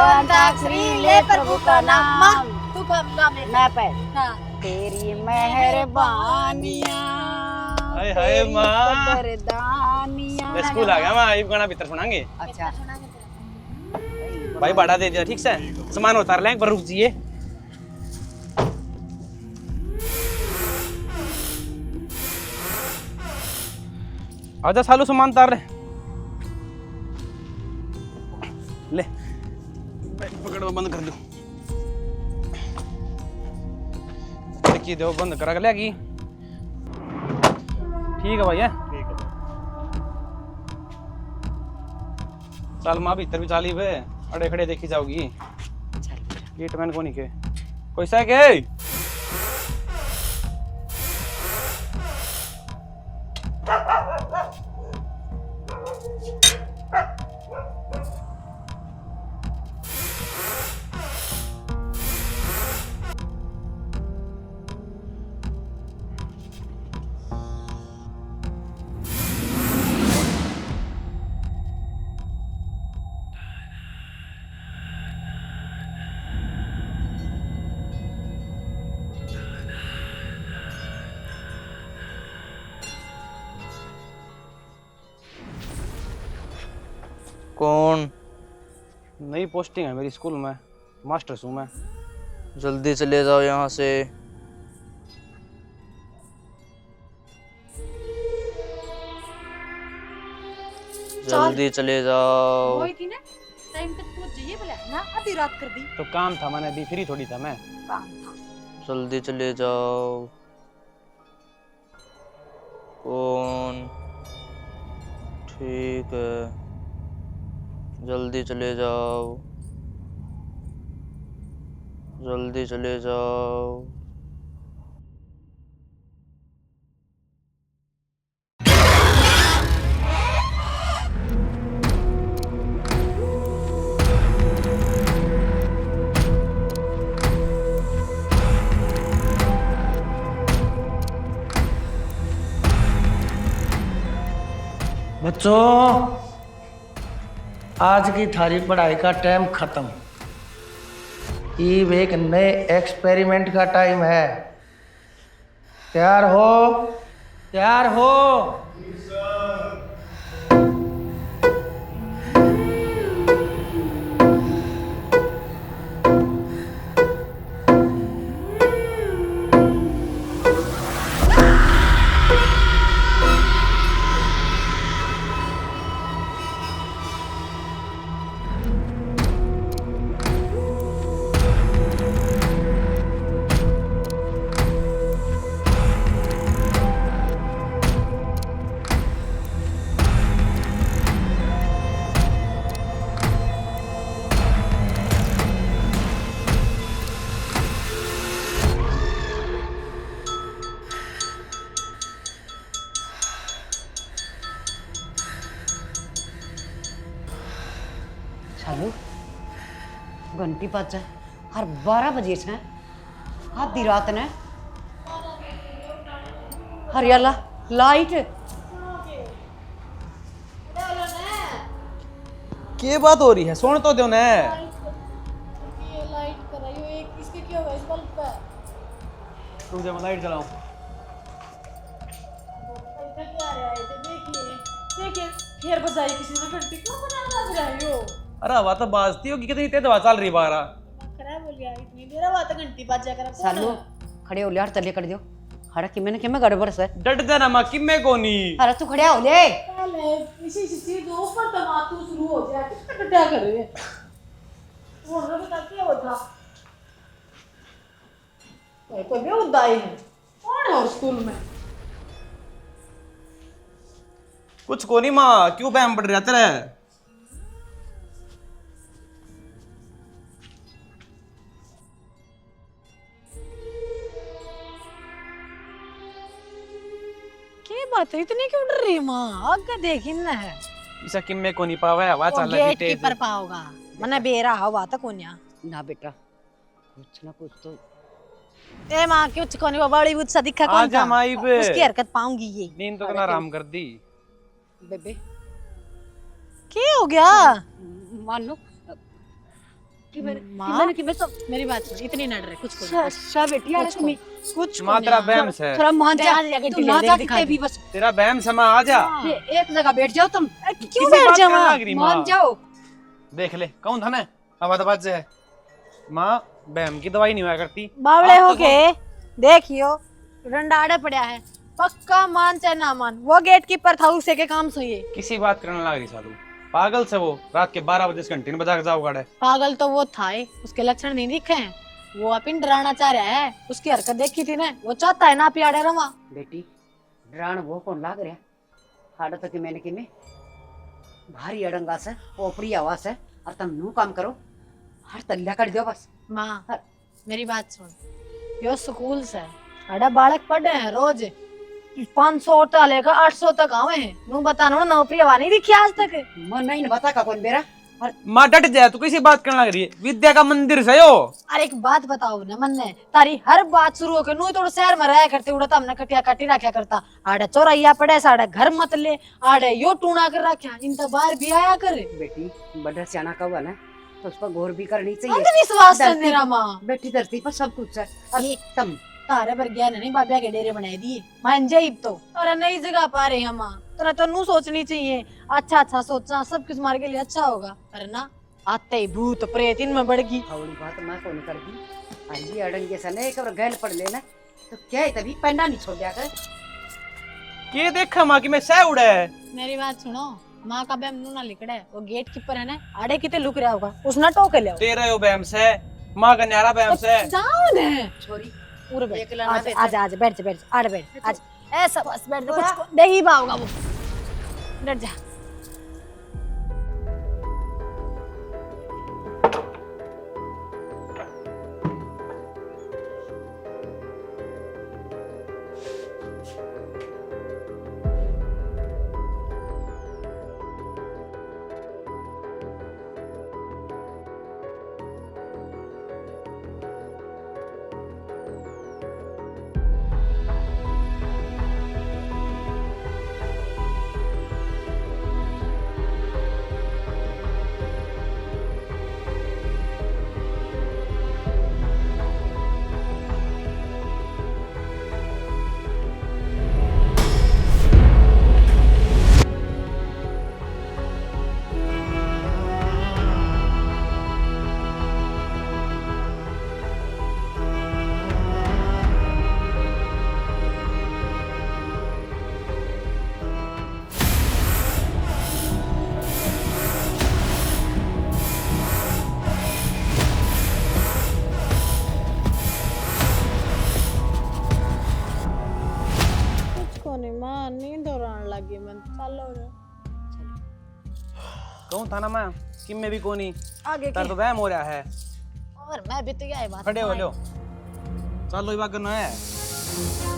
अंताक्षरी ले प्रभु का नाम। तू गा मैं पे हाँ तेरी मेहरबानियां हाय हाय माँ वरदानियां। स्कूल आ गया माँ ये गाना भीतर सुनाएंगे। अच्छा भाई भाड़ा दे दिया ठीक से सामान उतार लें पर रुक जाइए। आजा सालू सामान उतार ले पकड़ो बंद कर दो देखिए दो बंद करा लिया की ठीक है भैया ठीक है चल माँ भीतर भी चाली वे अड़े खड़े देखी जाओगी गेट मैन को नहीं के कोई सा के कौन? नई पोस्टिंग है मेरी स्कूल में मास्टर हूँ मैं। जल्दी चले जाओ यहाँ से। जल्दी चले जाओ। वही थी ना टाइम तक पहुंच जाइए बोला ना आधी रात कर दी। तो काम था मैंने दी फ्री थोड़ी था मैं। काम था जल्दी चले जाओ। कौन? ठीक है जल्दी चले जाओ। जल्दी चले जाओ। बच्चों आज की थारी पढ़ाई का टाइम खत्म। ये एक नए एक्सपेरिमेंट का टाइम है। तैयार हो? तैयार हो? चालू घंटी बज जाए हर 12 बजे से आधी रात ने हरियाला लाइट क्या बात हो रही है सुन तो दो ने लाइट कराइयो एक इसके क्या हुआ इस बल्ब का रुक जा मैं लाइट जलाऊं। इधर क्या आ रहा है देखिए देखिए फिर बजाई किसी ने घंटी क्यों बजा रही हो। अरे हवा तो बाजती होगी कितनी तेज हवा चल रही बाहर। खराब हो गया इतनी देर बाद घंटी बज जा कर सालू खड़े हो ले यार तले कर दियो हरा कि मैं गड़बड़ से डट जाना मां किम्मे कोनी। अरे तू खड़े हो ले पहले इसी चीज दो ऊपर तमातू शुरू हो जाए कितना क्या कर रहे हैं वो ना बता क्या होता तो भी उदाई है कौन है स्कूल में कुछ कोनी मां क्यों बहम पड़ रहा तेरे। क्या बात है इतनी क्यों डर रही है मां आगे देखी ना है इसा किम्मे कोनी पावे हवा चल रही गेट तेज। कीपर पाओगा मने बेरा हवा तो कोन्या ना बेटा कुछ ना कुछ तो ए मां कुछ कोनी वो बड़ी बुत सा दिखा कौन आजा था माई बे उसकी हरकत पाऊंगी ये नींद तो आराम कर दी। बेबे क्या हो गया मान लो माँ मेरी बात सुन, इतनी न डरे, कुछ अच्छा बेटी यार तुम्हें कुछ माँ तेरा बहम है, थोड़ा मान जा, तुम ना जा दिखा कितने भी बस तेरा बहम है माँ, आ जा। ये एक जगह बैठ जाओ तुम। क्यों किसी बैठ बात जाओ करने माँ? लग रही मान माँ। जाओ। देख ले कौन था ना, आवाज से है माँ, बहम की दवाई नहीं हुआ करती। बावड़े आप हो तो के देखियो, डंडा आड़े पड़ा है, पक्का मान चाहे ना मान, वो गेट कीपर था, उसे के काम सही है। किसी बात करने लग रही सालू, पागल से वो रात के 12 बजे से घंटे बजा के जाओ गाड़े। पागल तो वो था ही, उसके लक्षण नहीं दिखे हैं, वो अपन डराना चाह रहा है, उसकी हरकत देखी थी ना, वो चाहता है ना पियाड़े रवा। बेटी डरान वो कौन लाग रहा हाड़ा तक मैंने कि में भारी अड़ंगा से ओपड़ी आवाज है और तुम नू काम करो हर तल्ला कर दो बस। माँ मेरी बात सुन, यो स्कूल से अड़ा बालक पढ़े हैं रोज 500 तक लेकर 800 तक आवे हैं, नू बताना ना नौकरी हवा नहीं दिखी आज तक। मन नहीं बता का कौन बेरा और माँ डट जाए, तू किसी बात करने लग रही है, विद्या का मंदिर से हो। अरे एक बात बताओ ना मन ने, तारी हर बात शुरू होके नू तो शहर में रहा करते उड़ा तो हमने कटिया काटी रखा करता, आड़े चौराइया पड़े साड़े घर मत ले, आड़े यो टूना कर रखा, इन तो बाहर भी आया करे। बेटी बड़ा सियाना का हुआ ना तो उस पर गौर भी करनी चाहिए। अंधविश्वास है धरती मेरा पर- माँ, बेटी धरती पर सब कुछ है और ये- तुम तारे पर ज्ञान नहीं बाबा के डेरे बनाए दिए मान जाइब तो, अरे नई जगह पा रहे हम तेरा तो नू सोचनी चाहिए, अच्छा अच्छा सोचना सब कुछ हमारे के लिए अच्छा होगा, अरे ना आते ही भूत प्रेत इनमें बढ़ गई। थोड़ी बात मैं कौन कर दी अभी अड़ंगे से नहीं कब गैल पड़ लेना तो क्या है तभी पेंडा नहीं छोड़ दिया कर। ये देखा माँ कि मैं सह उड़ा है। मेरी बात सुनो, माँ का बैम नू ना लिखड़ा है, वो गेट कीपर है ना, आड़े किते लुक रहा होगा, उसने टोके ले तेरे हो बहम से, माँ का न्यारा बहम से। जाओ ने छोरी पूरे बैठ, एक लाना आज बेटा। आज आज बैठ जा बैठ जा, आड़े बैठ आज, ऐसा बस बैठ जा, कुछ दे ही पाओगा वो, डर जा। माँ नींद और आने लगी, मैं चलो रे कहूँ था ना मैं कि मैं भी कोनी आगे तर तो वहम हो रहा है। और मैं भी तो क्या है बात खड़े हो लो, चलो ये बात करना है।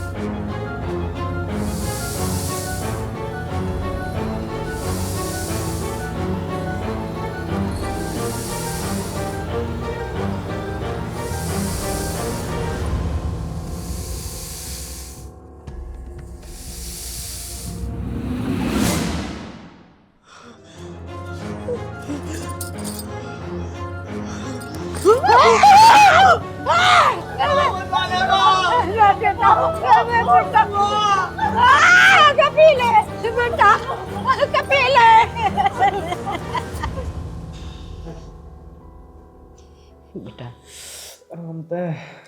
बेटा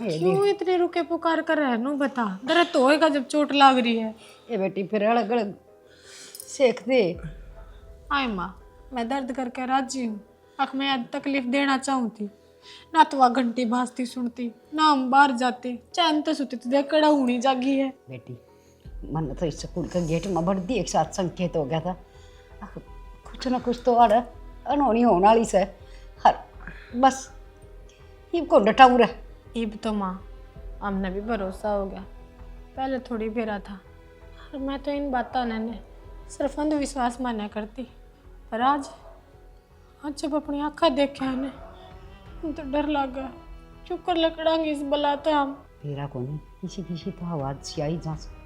क्यों इतने रुके पुकार कर रहे नु बता, दर्द तो होएगा जब चोट लाग रही है। ये बेटी फिर अलग अलग सेक दे। आए माँ मैं दर्द करके राजी हूँ, अख मैं आज तकलीफ देना चाहूँ थी ना, तो वह घंटी बाजती सुनती ना, हम बाहर जाते चैन तो सुती तो देख कड़ा हुनी जागी है। बेटी मन तो इस स्कूल का गेट में बढ़ती एक साथ संकेत हो गया था, कुछ ना कुछ तो अड़ अनहोनी होने वाली से हर बस ये कौन डटा हुआ है। इब तो माँ हमने भी भरोसा हो गया, पहले थोड़ी फेरा था और मैं तो इन बातों ने सिर्फ अंधविश्वास माना करती, पर आज जब अपनी आँखा देखे ने तो डर लगा, चुप कर लकड़ांगे इस बलाते हम। बेरा को नहीं किसी किसी तो आवाज सी आई जहाँ से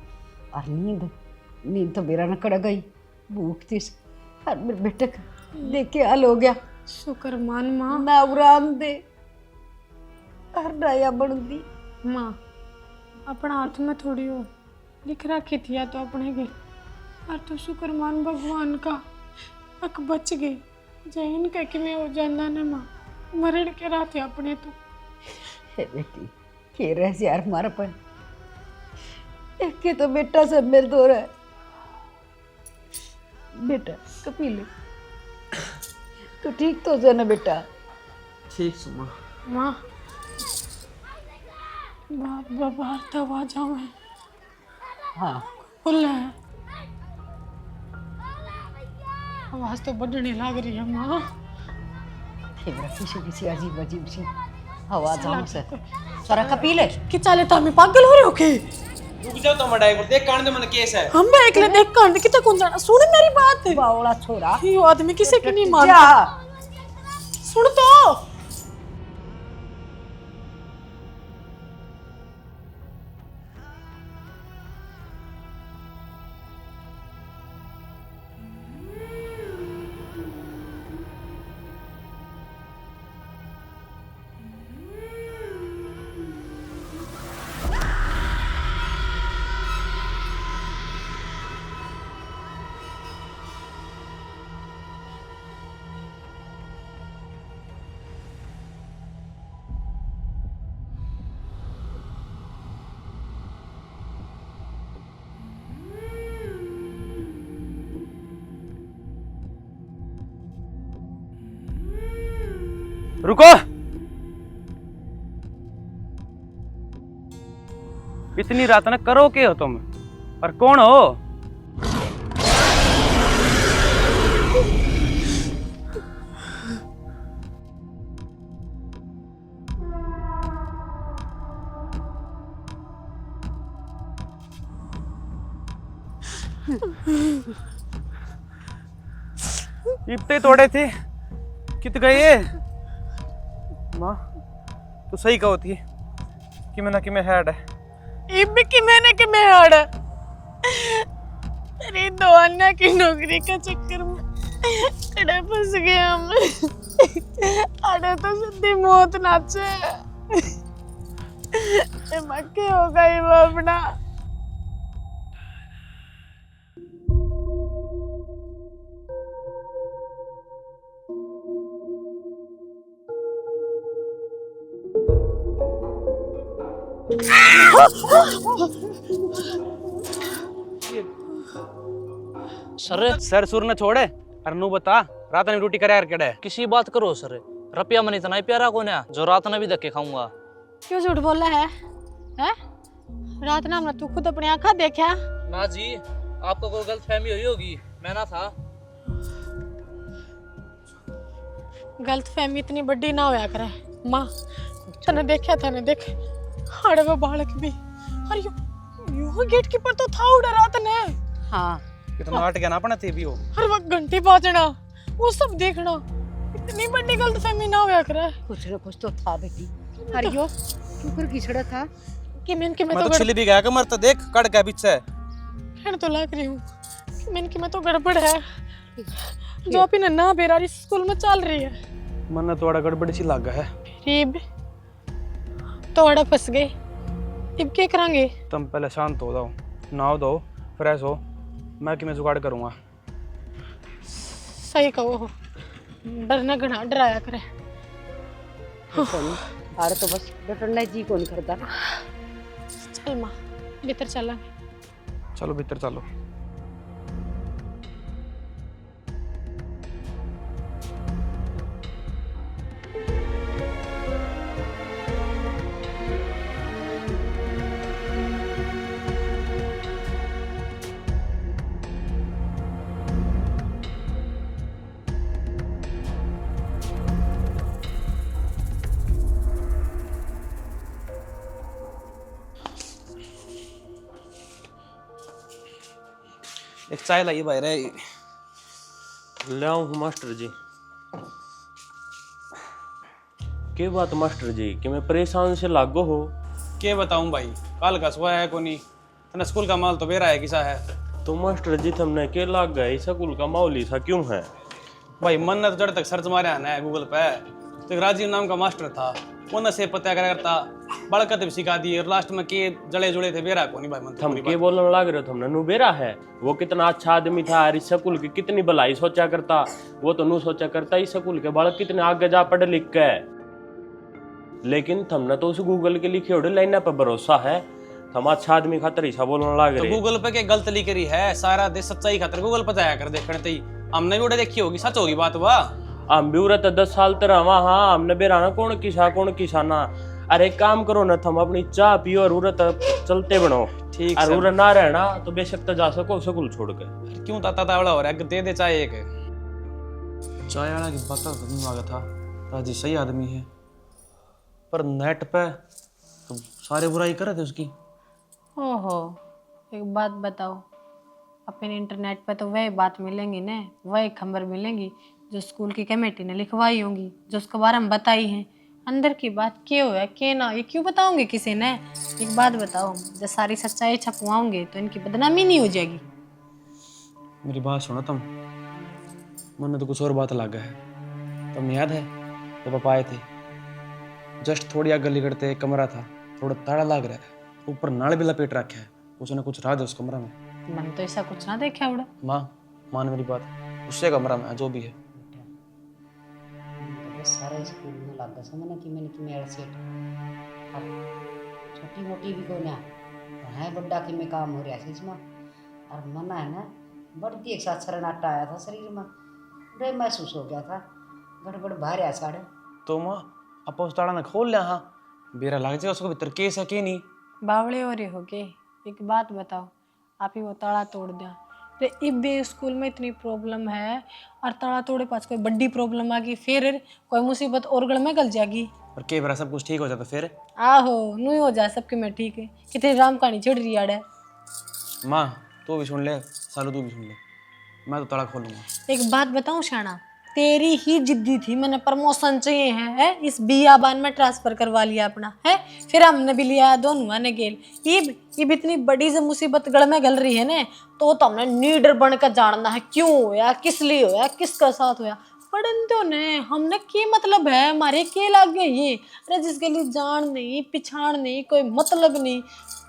और नींद तो बेरा न कड़ गई, भूख थी और मेरे बेटे का देख के हाल हो गया। शुक्र मान माँ। ना उरान दे हरनाया बनती। माँ अपना हाथ में थोड़ी हो लिख रखी थी या तो अपने की, और तो शुक्र मान भगवान का अक बच गई। जय इनका कि मैं हो जाना ना माँ, मरण के रात अपने तो। हे बेटी के रह यार मार पर एक के तो बेटा सब मेरे दो रहा है। बेटा कपिल तो ठीक तो है ना बेटा? ठीक सुमा। माँ बाप बाबा तब आ जाऊँ मैं। हाँ खुला है, आवाज तो बढ़ने लग रही है माँ। किसी अजीब अजीब सी हवा जाम से सारा कपिल है कि चाले तो हमें पागल हो रहे हो के? रुक जाओ तो मडाई को देख कांड मन केस है। हम एक ले देख कांड कितना कौन जाना। सुन मेरी बात, बावड़ा छोरा ये आदमी किसी की नहीं जा। मानता। सुन तो रुको, इतनी रात न करो के हो तुम, और कौन हो? इब्ते तोड़े थे कित गए माँ? तो सही कहो थी कि मैं हेड है। इब की मैंने कि मैं हड़ तेरी दोआना की नौकरी का चक्कर में कड़े फंस गए हम। अरे तो सीधी मौत नाचे मक्के हो गई वो अपना। सर सुर न छोड़े और नू बता रात में रोटी करे यार केड़े? किसी बात करो सर, रुपया मन इतना ही प्यारा कौन है जो रात में भी धक्के खाऊंगा। क्यों झूठ बोला है? हैं? रात ना हमने तू खुद अपनी आंखा देखा? ना जी, आपको कोई गलत फहमी हुई होगी, मैं ना था। गलत फहमी इतनी बड़ी ना होया करे माँ। तने देखा था, देख हाड़े वो बालक भी, और यू गेट कीपर तो था उड़ा रात ने। हाँ कितना हट गया ना अपना थे भी हो। हर वक्त घंटी बाजना वो सब देखना, इतनी बड़ी गलत फहमी ना होया करे। कुछ न कुछ तो था बेटी। अरे यो क्यों कर घिसड़ा था कि मैं मैं तो छिली भी गया कमर तो देख कड़ गया पीछे। कहने तो लग रही हूँ कि मैं तो गड़बड़ है जो अभी ना बेरारी स्कूल में चल रही है। मन थोड़ा गड़बड़ सी लग है। रीब तोड़ा फंस गए, अब क्या करेंगे? तुम पहले शांत हो जाओ, नहाओ दो, फ्रेश हो, मैं कि मैं जुगाड़ करूँगा। सही कहो, डरना घना डराया करे। अरे तो बस डटना जी कौन करता। चल माँ भीतर चला। चलो भीतर चलो। एक चाय लाइए भाई रे। ले आऊँ मास्टर जी। के बात मास्टर जी कि मैं परेशान से लागो हो? के बताऊं भाई, कल का सुबह है कोनी तना स्कूल का माल तो बेरा है किसा है। तो मास्टर जी तुमने के लाग गए स्कूल का माहौल सा क्यों है? भाई मन ने तो जड़ तक सर्च मारा है गूगल पे, तो एक राजीव नाम का मास्टर था, उन से पता करता बड़कत भी सिखा दी और लास्ट में के जड़े जुड़े थे बेरा को नहीं भाई मन हम के बोलने लग रहे थे, हमने नु बेरा है, वो कितना अच्छा आदमी था, इस स्कूल की कितनी भलाई सोचा करता, वो तो नु सोचा करता इस स्कूल के बालक कितने आगे जा पढ़ लिख के, लेकिन हमने तो उस गूगल के लिखे उड़े लाइन पर भरोसा है, हम अच्छा आदमी खातर ऐसा बोलने लग तो रहे। गूगल पे के गलत लिख रही है, सारा देश सच्चाई खातर गूगल पे जाया कर देखने ते हमने भी उड़े देखी होगी, सच होगी बात वाह। हम भी उरत 10 साल तक रहा, हाँ हमने बेराना कौन किसाना। अरे काम करो ना, तुम अपनी चाह पियो और उरत चलते बनो, ठीक और उरत ना रहना तो बेशक तो जा सको स्कूल छोड़ के। क्यों ताता तावड़ा हो रहा है, दे दे चाय एक चाय वाला की बात तो मांगा था, राजी सही आदमी है, पर नेट पे तो सारे बुराई कर रहे थे उसकी। ओहो, एक बात बताओ, अपने इंटरनेट पे तो वही बात मिलेंगी ना, वही खबर मिलेंगी जो स्कूल की कमेटी ने लिखवाई होंगी, जो उसके बारे में बताई है। अंदर की बात क्या हो क्या ना, ये क्यों बताओगे किसी ने? एक बात बताओ, जब सारी सच्चाई छपवाओगे तो इनकी बदनामी नहीं हो जाएगी? मेरी बात सुनो तुम, मन में तो कुछ और बात लगा है। तुम याद है जब आप आए थे, जस्ट थोड़ी आगे निकलते एक कमरा था, थोड़ा ताला लग रहा है, ऊपर नाल भी लपेट रखा है, कुछ ना कुछ राज है उस कमरा में। मैंने तो ऐसा कुछ ना देखा उड़ा। माँ मान मेरी बात, उससे कमरा में जो भी है। सारे स्कूल में लग समझना कि मैंने कि मेरा सेट अब छोटी मोटी भी कोई ना है, बड्डा कि में काम हो रहा है इसमें, और मना है ना बढ़ती एक साथ सरनाटा आया था शरीर में, डर महसूस हो गया था, गड़बड़ भार है साढ़े। तो माँ आप उस ताड़ा ने खोल लिया, हाँ बेरा लग जाएगा उसको भीतर, केस है कि नहीं? बावड़े हो रहे हो के? एक बात बताओ, आप ही वो ताला तोड़ दिया, तो इब भी स्कूल में इतनी प्रॉब्लम है और ताला तोड़े पास कोई बड़ी प्रॉब्लम आ गई, फिर कोई मुसीबत और गल में गल जाएगी। और के बार सब कुछ ठीक हो जाता फिर? आहो नू हो जाए सबके में ठीक है, कितनी राम कहानी छिड़ रही है। माँ तू भी सुन ले, सालू तू भी सुन ले, मैं तो ताला खोलूंगा। एक बात बताऊं शाना, तेरी ही जिद्दी थी, मैंने प्रमोशन चाहिए है इस बियाबान में ट्रांसफर करवा लिया अपना है, फिर हमने भी लिया दोनों ने गेल। इब इतनी बड़ी से मुसीबत गड़ में गल रही है ना, तो हमने नीडर बन कर जानना है क्यों होया, किस लिए होया, किसका साथ होया। पढ़न तो ने हमने की मतलब है, हमारे के लाग गए ये, अरे जिसके लिए जान नहीं पिछाड़ नहीं कोई मतलब नहीं,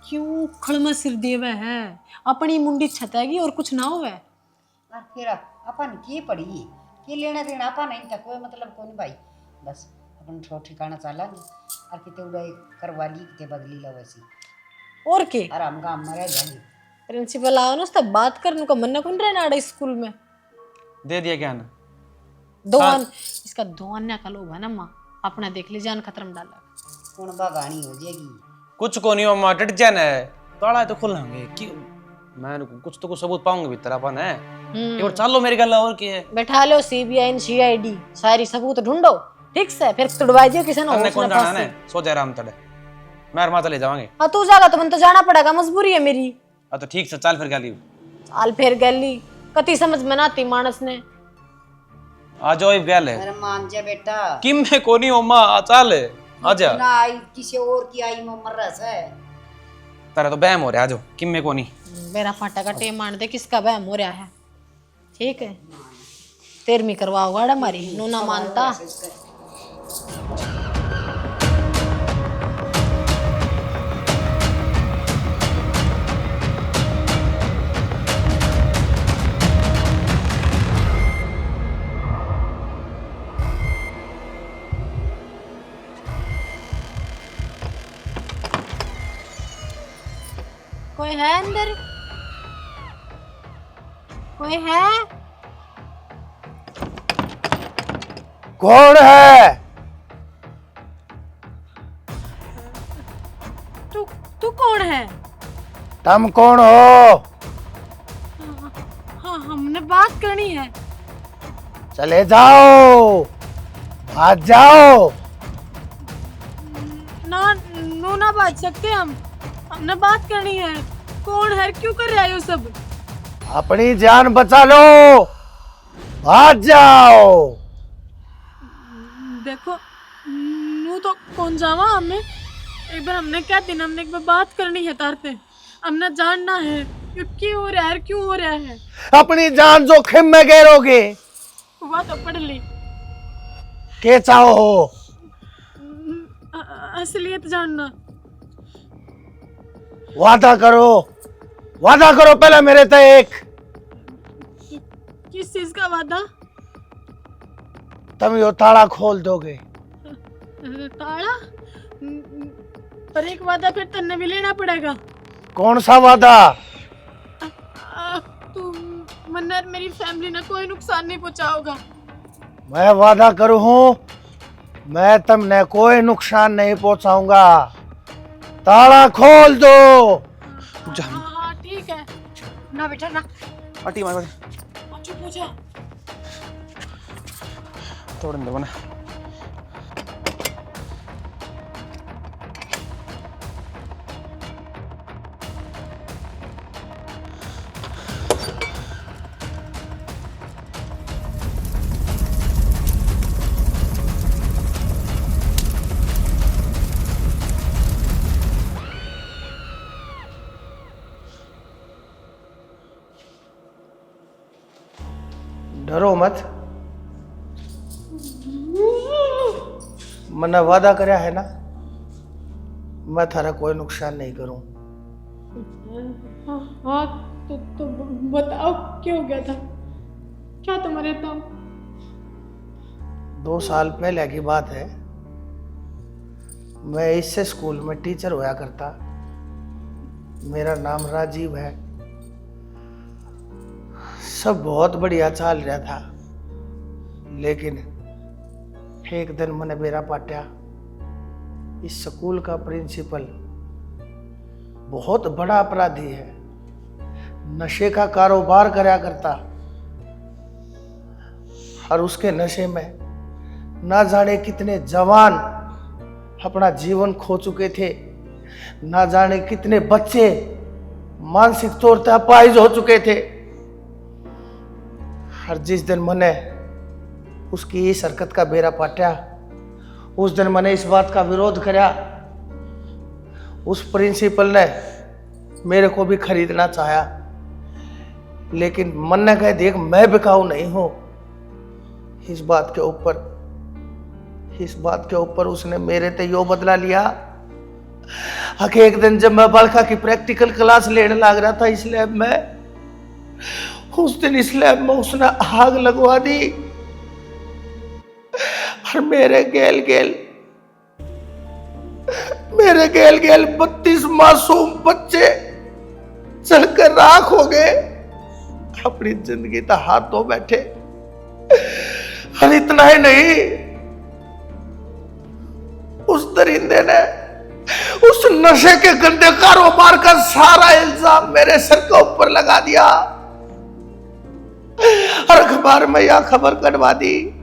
क्यों खड़मा सिर दिए हुए है, अपनी मुंडी छतेगी और कुछ ना हुआ। और फिर अपन की पड़ी कि लेना देना अपन नहीं था, कोई मतलब को नहीं भाई, बस अपन ठोठ ठिकाना चालांगे और किते उड़ाई करवा ली, किते बदली ला वैसी और के आराम गाम में रह जाएंगे। प्रिंसिपल आओ ना, उससे बात करने को मन कौन रहना आड़े स्कूल में। दे दिया क्या ना दोन इसका दोन्या का लोभ है ना माँ, अपना देख ली जान खतरा में डाला, कौन बागानी हो जाएगी। कुछ को नहीं माँ, डट जाना है, ताला तो खोलेंगे कि मैं कुछ तो कुछ सबूत पाऊंगा भीतर अपन है। एक बार चलो मेरी गल और की है, बैठा लो CBI CID सारी सबूत ढूंढो ठीक से, फिर तुड़वा दियो किसी तन्ने ने कौन जाना है, सो जाए राम तड़े मैं माँ चले जावांगे। हाँ तू जागा तो मन तो जाना पड़ेगा, मजबूरी है मेरी। तो ठीक से चल फिर गाली चाल फिर गली कति समझ में ना आती मानस ने। आ जाओ इब गल है, अरे मान जा बेटा, किम में कोनी हो माँ, चल आजा, ना आई किसी और की आई में मर रहा है। तेरा तो बहम हो रहा है, आ जाओ किम में कोनी। मेरा फाटा का टेम मान दे किसका बहम हो रहा है, ठीक है 13वीं करवाओगा हमारी नू ना मानता। कोई है अंदर? कोई है? कौन है? तू कौन है? तुम कौन हो? हाँ हमने बात करनी है। चले जाओ, आज जाओ। ना बात सकते हमने बात करनी है। कौन है, क्यों कर रहा है ये सब? अपनी जान बचा लो, आज जाओ। देखो नू तो कौन जावा, हमने एक बार हमने क्या दिन हमने एक बार बात करनी है तार पे, हमने जानना है क्यों हो रहा है, क्यों हो रहा है। अपनी जान जोखिम में गिरोगे। हुआ तो पढ़ ली। के चाहो हो? असलियत जानना। वादा करो पहले मेरे ते एक। किस चीज का वादा? तुम यो ताला खोल दोगे। ताला? पर एक वादा फिर तन्ने भी लेना पड़ेगा। कौन सा वादा? तू मन्ना मेरी फैमिली ने कोई नुकसान नहीं पहुंचाओगा। मैं वादा करूं हूं, मैं तुमने कोई नुकसान नहीं पहुंचाऊंगा। ताला खोल दो। हाँ ठीक है। ना बेटा ना। अटी मार चुप हो जा। तोड़न दो ना। डरो मत, मैंने वादा करया है ना, मैं थारा कोई नुकसान नहीं करूं। हाँ तो बताओ क्या हो गया था? क्या तुम्हारे तो 2 साल पहले की बात है। मैं इससे स्कूल में टीचर होया करता। मेरा नाम राजीव है। सब बहुत बढ़िया चल रहा था, लेकिन एक दिन मैंने बेरा पाटा। इस स्कूल का प्रिंसिपल बहुत बड़ा अपराधी है, नशे का कारोबार करया करता, और उसके नशे में ना जाने कितने जवान अपना जीवन खो चुके थे, ना जाने कितने बच्चे मानसिक तौर पर अपाहिज हो चुके थे। हर जिस दिन मैंने उसकी इस हरकत का बेरा पाटा, उस दिन मैंने इस बात का विरोध किया। उस प्रिंसिपल ने मेरे को भी खरीदना चाहा, लेकिन मन ने कहा देख मैं बिकाऊ नहीं हूं। इस बात के ऊपर उसने मेरे ते यो बदला लिया। एक दिन जब मैं बालका की प्रैक्टिकल क्लास लेने लग रहा था इस लैब में, उस दिन इस लैब में उसने आग लगवा दी, और मेरे गेल गेल 32 मासूम बच्चे जलकर राख हो गए। अपनी जिंदगी तो हाथ धो बैठे। और इतना ही नहीं, उस दरिंदे ने उस नशे के गंदे कारोबार का सारा इल्जाम मेरे सर के ऊपर लगा दिया, और अखबार में यह खबर कटवा दी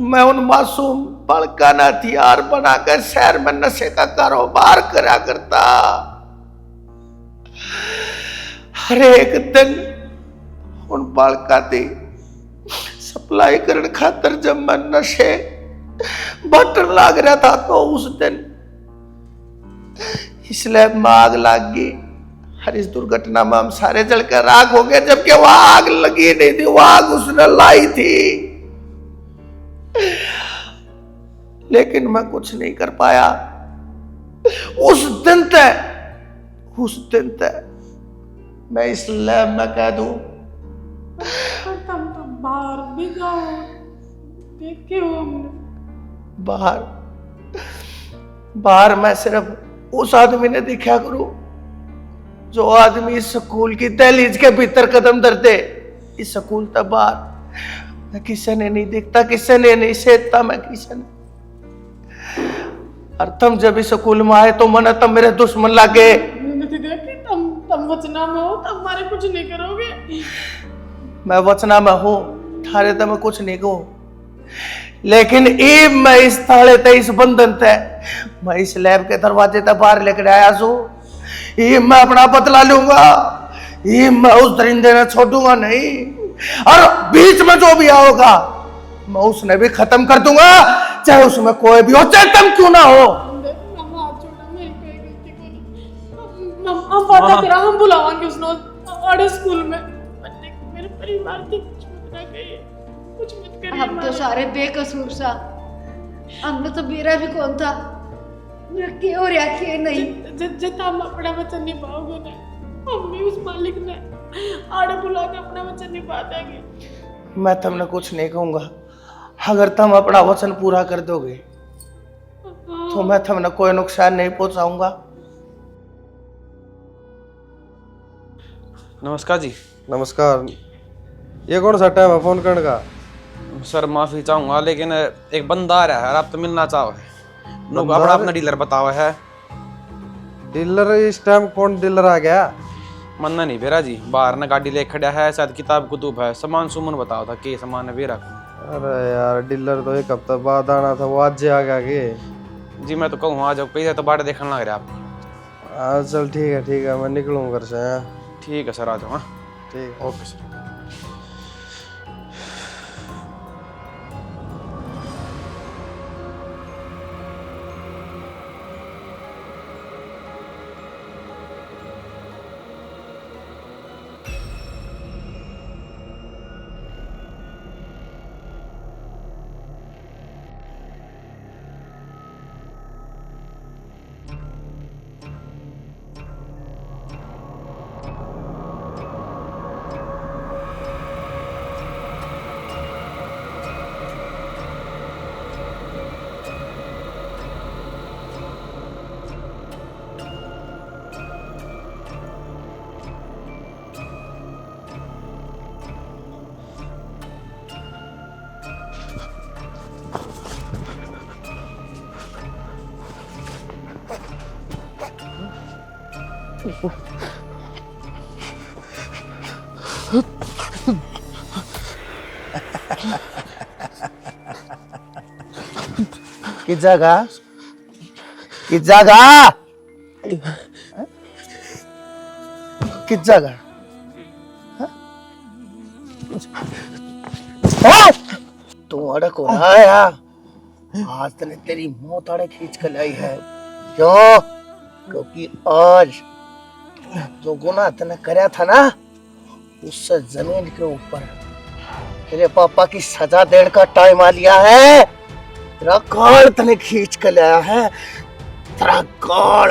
मैं उन मासूम बालका ना हथियार बनाकर शहर में नशे का कारोबार करा करता। हर एक दिन उन बालका थी सप्लाई करने खातर जब मैं नशे बटन लाग रहा था, तो उस दिन इस लैब में आग लग गई। हर इस दुर्घटना में हम सारे जलकर राख हो गए, जबकि वह आग लगी नहीं थी, वह आग उसने लाई थी। लेकिन मैं कुछ नहीं कर पाया। उस दिन तक मैं इस लैब में कह दूं तुम तो बाहर भी जाओ, देखे हो हमने। बाहर मैं सिर्फ उस आदमी ने देखा करूं जो आदमी इस स्कूल की दहलीज के भीतर कदम धरते। इस स्कूल तक बाहर मैं किसी ने नहीं देखता, किसी ने नहीं सेधता, मैं किसी ने। और तुम जब इस स्कूल में आए तो मन तब मेरे दुश्मन लागे। तुम वचना में हो, तुम हमारे कुछ नहीं करोगे। मैं वचना में हूं, थारे तो मैं कुछ नहीं कहूं, लेकिन ये मैं इस ताले ते इस बंधन ते मैं इस लैब के दरवाजे तक बाहर लेकर आया हूं। ये मैं अपना बदला लूंगा, ये मैं उस दरिंदे ने छोड़ूंगा नहीं, और बीच में जो भी आओगा मैं उसने भी खत्म कर दूंगा, चाहे उसमें कोई भी हो, चाहे तुम क्यों ना हो। हम वादा करा, हम बुलावांगे उसनो आड़े स्कूल में। मेरे परिवार की कुछ ना कहिए। कुछ मत करिए हम तो सारे बेकसूर सा, हमने तो मेरा भी कौन था, मेरा के हो रहा के नहीं। जब हम अपना वचन निभाओगे ना, हम भी उस मालिक ने आड़े बुला के अपना वचन निभा देंगे। मैं तुमने कुछ नहीं कहूंगा, अगर तुम अपना वचन पूरा कर दोगे तो मैं तुमने कोई नुकसान नहीं पहुंचाऊंगा। नमस्कार जी। नमस्कार। ये कौन सा टाइम है फोन करने का? सर माफी चाहूंगा, लेकिन एक बंदा आ रहा है और आप तो मिलना चाहो है। लोग अपना अपना डीलर बताओ है। डीलर इस टाइम कौन डीलर आ गया? मन्ना नहीं बेरा जी, बाहर ना गाड़ी ले खड़ा है, शायद किताब कुतुब है, सामान सुमन बताओ था के सामान है बेरा को। अरे यार डीलर तो एक हफ्ता बाद आना था, वो आज आ गया के? जी मैं तो कहूँ आज पैसे तो बाढ़ देखने लग रहे आप। हाँ चल ठीक है मैं निकलूँ घर से। हाँ ठीक है सर, आ जाओ। हाँ ठीक। Okay sir. किस जगह किस जगह किस जगह तू अड़क हो रहा है यार। आज तने तेरी मौत आड़े खींच कर लाई है। क्यों? क्योंकि आज जो गुनाह तने करया था ना, उससे जमीन के ऊपर तेरे पापा की सजा देने का टाइम आ लिया है। तेरा काल तने खींच कर लाया है, तेरा काल।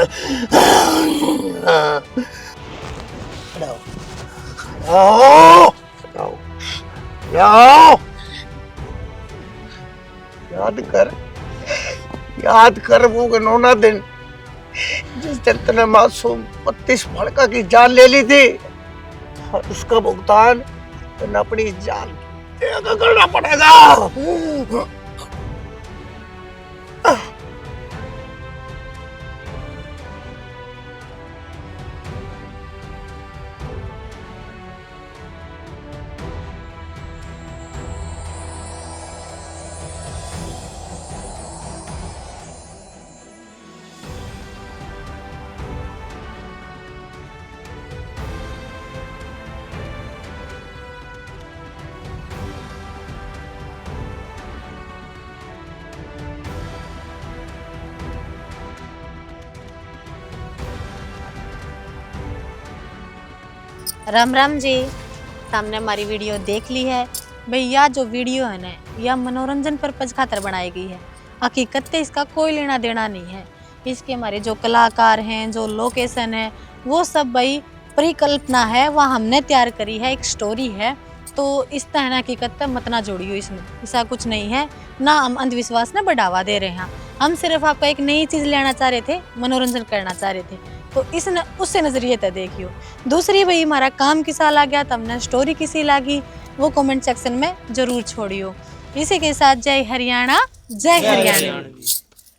याद कर वो गनौना दिन जिस दिन तने मासूम 32 भड़का की जान ले ली थी, और उसका भुगतान तने अपनी जान देगा करना पड़ेगा। राम राम जी। सामने हमारी वीडियो देख ली है भैया। जो वीडियो है ना, यह मनोरंजन पर्पज खातर बनाई गई है। हकीकत से इसका कोई लेना देना नहीं है। इसके हमारे जो कलाकार हैं, जो लोकेशन है, वो सब भाई परिकल्पना है, वह हमने तैयार करी है, एक स्टोरी है। तो इस तरह हकीकत मत ना जोड़ियो इसमें, ऐसा कुछ नहीं है। ना हम अंधविश्वास ने बढ़ावा दे रहे हैं, हम सिर्फ आपका एक नई चीज़ लेना चाह रहे थे, मनोरंजन करना चाह रहे थे। तो इस उससे नज़रिए तक देखियो। दूसरी भाई हमारा काम किसा लगा, तो हमने स्टोरी किसी लगी, वो कमेंट सेक्शन में ज़रूर छोड़ियो। इसी के साथ जय हरियाणा, जय हरियाणा।